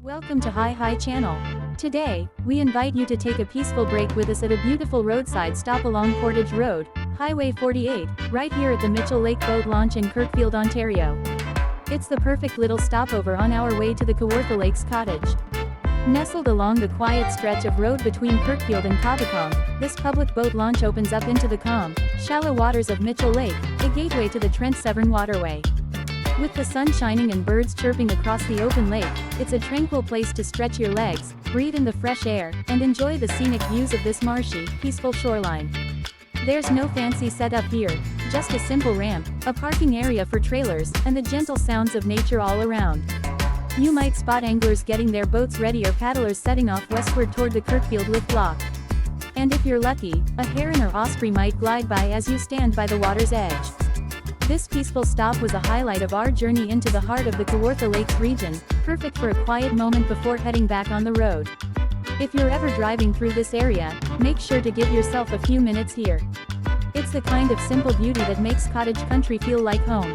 Welcome to Hi Channel. Today, we invite you to take a peaceful break with us at a beautiful roadside stop along Portage Road, Highway 48, right here at the Mitchell Lake Boat Launch in Kirkfield, Ontario. It's the perfect little stopover on our way to the Kawartha Lakes Cottage. Nestled along the quiet stretch of road between Kirkfield and Coboconk, this public boat launch opens up into the calm, shallow waters of Mitchell Lake, a gateway to the Trent-Severn Waterway. With the sun shining and birds chirping across the open lake, it's a tranquil place to stretch your legs, breathe in the fresh air, and enjoy the scenic views of this marshy, peaceful shoreline. There's no fancy setup here, just a simple ramp, a parking area for trailers, and the gentle sounds of nature all around. You might spot anglers getting their boats ready or paddlers setting off westward toward the Kirkfield lift lock. And if you're lucky, a heron or osprey might glide by as you stand by the water's edge. This peaceful stop was a highlight of our journey into the heart of the Kawartha Lakes region, perfect for a quiet moment before heading back on the road. If you're ever driving through this area, make sure to give yourself a few minutes here. It's the kind of simple beauty that makes cottage country feel like home.